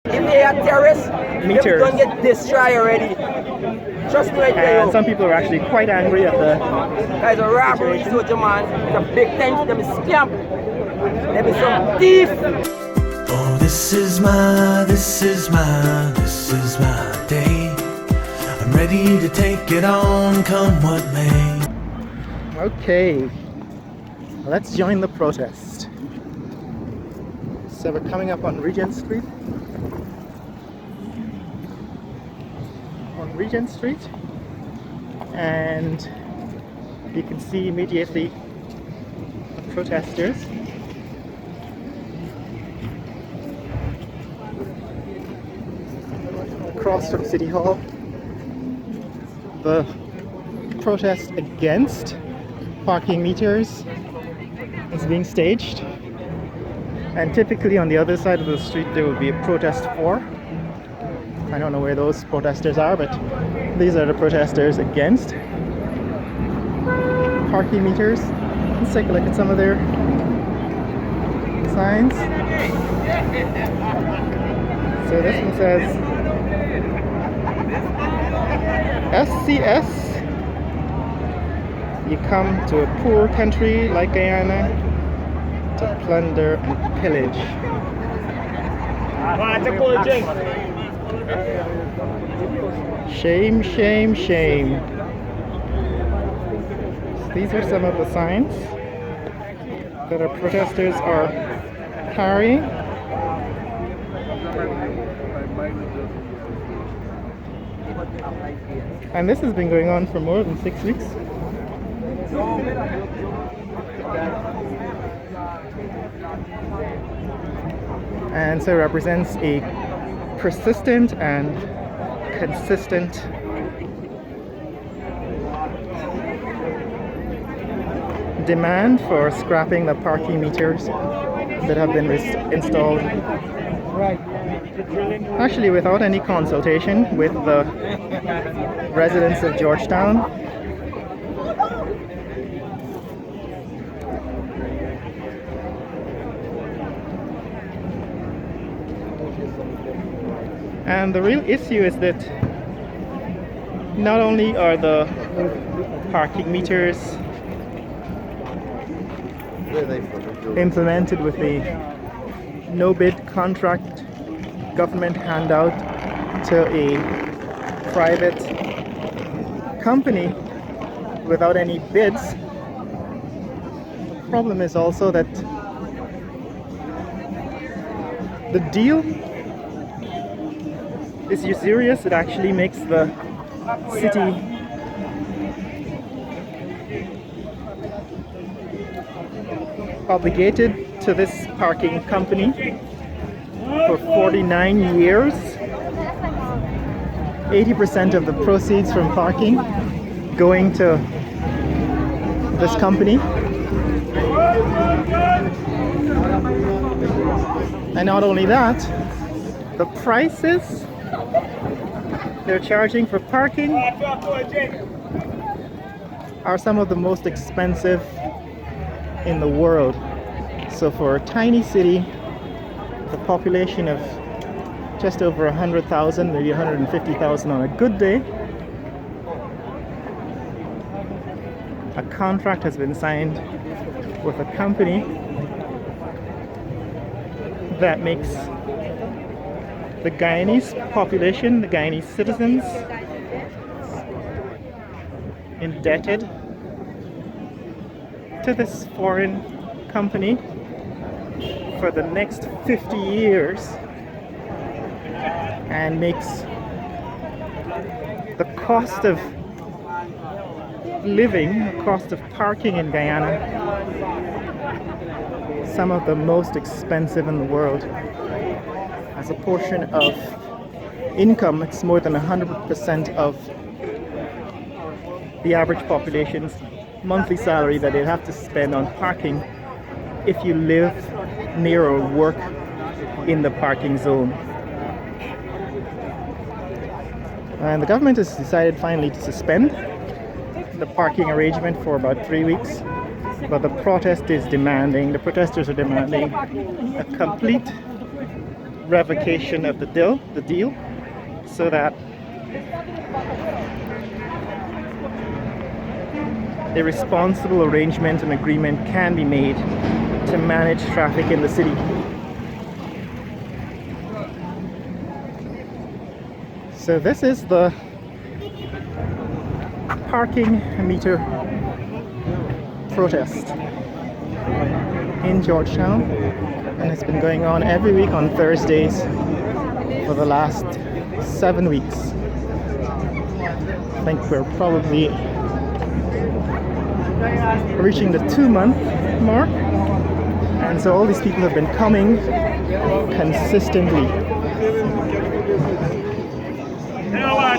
If they are terrorists, meters. don't get destroyed already. Trust me right there. And some people are actually quite angry at the Guys, a robbery, soldier man. It's a big time. Them is scam. Them is some thief. Oh, this is my day. I'm ready to take it on, come what may. Okay, let's join the protest. So we're coming up on Regent Street. And you can see immediately the protesters. Across from City Hall, the protest against parking meters is being staged, and typically on the other side of the street there will be a protest for. I don't know where those protesters are, but these are the protesters against parking meters. Let's take a look at some of their signs. So this one says SCS, you come to a poor country like Guyana to plunder and pillage. Shame, shame, shame. These are some of the signs that our protesters are carrying. And this has been going on for more than 6 weeks. And so it represents a persistent and consistent demand for scrapping the parking meters that have been installed. Actually, without any consultation with the residents of Georgetown. And the real issue is that not only are the parking meters implemented with a no-bid contract government handout to a private company without any bids. The problem is also that the deal is usurious. It actually makes the city obligated to this parking company for 49 years. 80% of the proceeds from parking going to this company. And not only that, the prices they're charging for parking are some of the most expensive in the world. So for a tiny city, the population of just over 100,000, maybe 150,000 on a good day, a contract has been signed with a company that makes the Guyanese population, the Guyanese citizens, indebted to this foreign company for the next 50 years, and makes the cost of living, the cost of parking in Guyana, some of the most expensive in the world. As a portion of income, it's more than 100% of the average population's monthly salary that they'd have to spend on parking if you live near or work in the parking zone. And the government has decided finally to suspend the parking arrangement for about 3 weeks. But the protesters are demanding a complete revocation of the deal, so that a responsible arrangement and agreement can be made to manage traffic in the city. So this is the parking meter protest in Georgetown, and it's been going on every week on Thursdays for the last 7 weeks. I think we're probably reaching the 2-month mark, and so all these people have been coming consistently.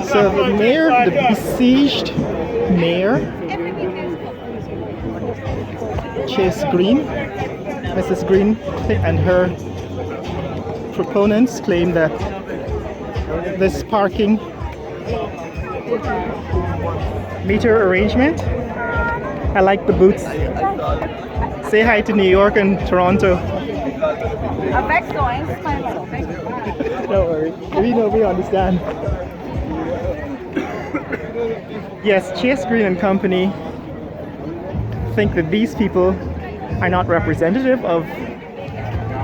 So the mayor, the besieged mayor, Chase Green, Mrs. Green, and her proponents claim that this parking meter arrangement, I like the boots. Say hi to New York and Toronto. Don't worry, we understand. Yes, Chase Green and Company think that these people are not representative of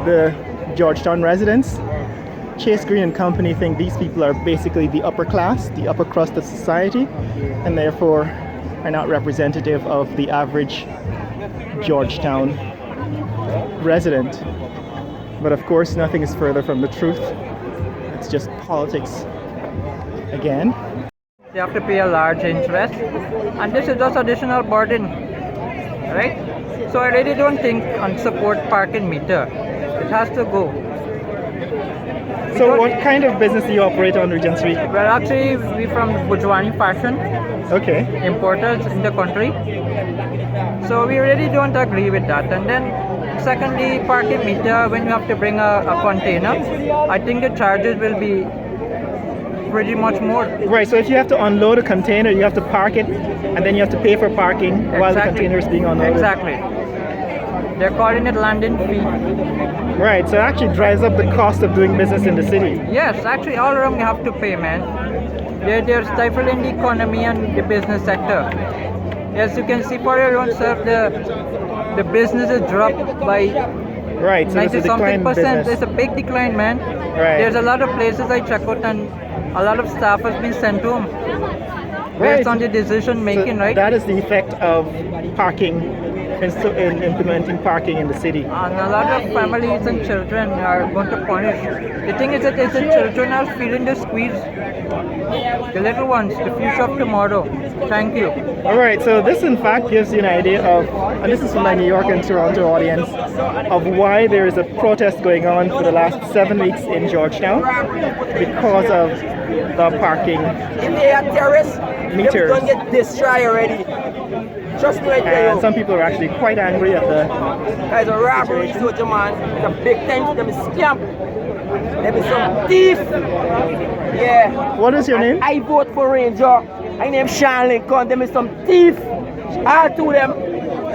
the Georgetown residents. Chase Green and Company think these people are basically the upper class, the upper crust of society, and therefore are not representative of the average Georgetown resident. But of course, nothing is further from the truth. It's just politics again. They have to pay a large interest, and this is just additional burden, right? So I really don't think and support parking meter. It has to go. So what kind of business do you operate on Regent Street? Well, actually, we from Bourgeoisie Fashion, Okay. importers in the country. So we really don't agree with that. And then secondly, parking meter, when you have to bring a container, I think the charges will be pretty much more. Right, so if you have to unload a container, you have to park it, and then you have to pay for parking while the container is being unloaded. Exactly. They're calling it landing fee. Right, so it actually drives up the cost of doing business in the city. Yes, actually all around you have to pay, man. They're stifling the economy and the business sector. As you can see for your own self, the business is dropped by Right, so there's a 90 something decline in percent. business. There's a big decline, man. Right. There's a lot of places I check out and a lot of staff has been sent home based on the decision making, So right? that is the effect of parking, in implementing parking in the city. And a lot of families and children are going to punish. The thing is that the children are feeling the squeeze. The little ones, the future of tomorrow. Thank you. All right, so this in fact gives you an idea of, and this is from my New York and Toronto audience, of why there is a protest going on for the last 7 weeks in Georgetown because of the parking If they are terrorists, meters. they're gonna get destroyed already. Trust me right there. And some people are actually quite angry at the Guys, a robbery, soldier man. It's a big time. Them is scam. Them is some thief. Yeah. What is your name? I vote for Ranger. I name Sean Lincoln. Them is some thief. All two of them.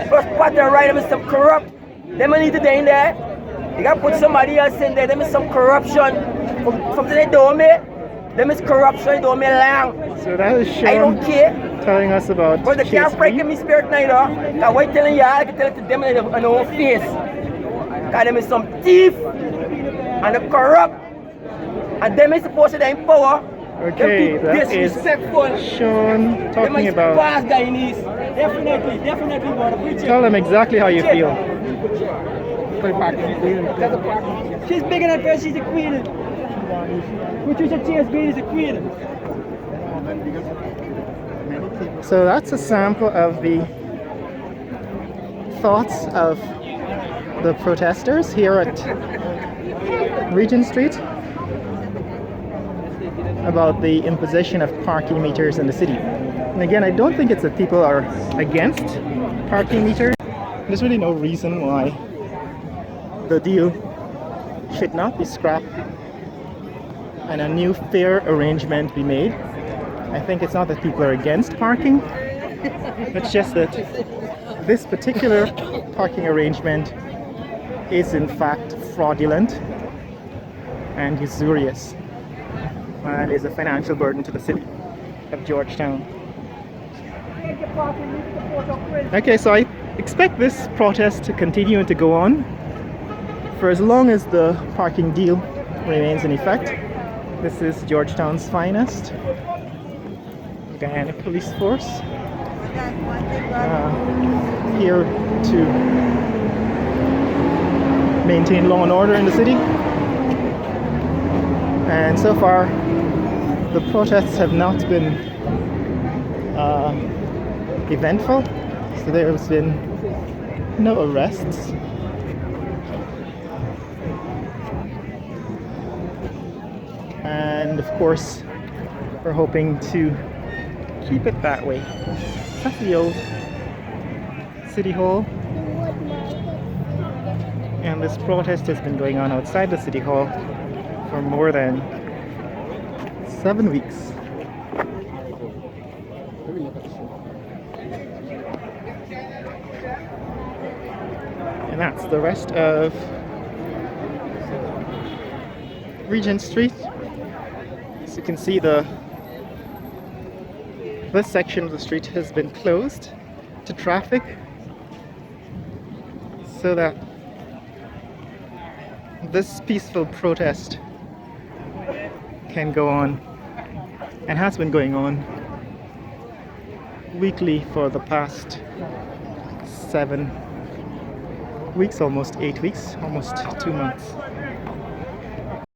First part and right, them is some corrupt. Them need to stay in there. You gotta put somebody else in there. Them is some corruption. From they do me. Them is corruption. Don't me long. So that is I don't Sean care. telling us about But they Chase can't break Green. in my spirit now, you know. Because why telling you, I can tell it to them in their own face. Because them is some thief and they corrupt. And them is supposed to be in power. Okay, them that is disrespectful. Sean Them talking is about. fast Guyanese. Definitely want to preach it. Tell them exactly how you feel. She's bigger than her, she's a queen. Patricia Chase Green is a queen. So that's a sample of the thoughts of the protesters here at Regent Street about the imposition of parking meters in the city. And again, I don't think it's that people are against parking meters. There's really no reason why the deal should not be scrapped and a new fair arrangement be made. I think it's not that people are against parking, it's just that this particular parking arrangement is in fact fraudulent and usurious, and is a financial burden to the city of Georgetown. Okay, so I expect this protest to continue and to go on for as long as the parking deal remains in effect. This is Georgetown's finest Guyana police force here to maintain law and order in the city. And so far, the protests have not been eventful, so there has been no arrests. And of course, we're hoping to keep it that way. That's the old City Hall. And this protest has been going on outside the City Hall for more than 7 weeks. And that's the rest of Regent Street. As you can see, this section of the street has been closed to traffic so that this peaceful protest can go on, and has been going on weekly for the past 7 weeks, almost 8 weeks, almost 2 months.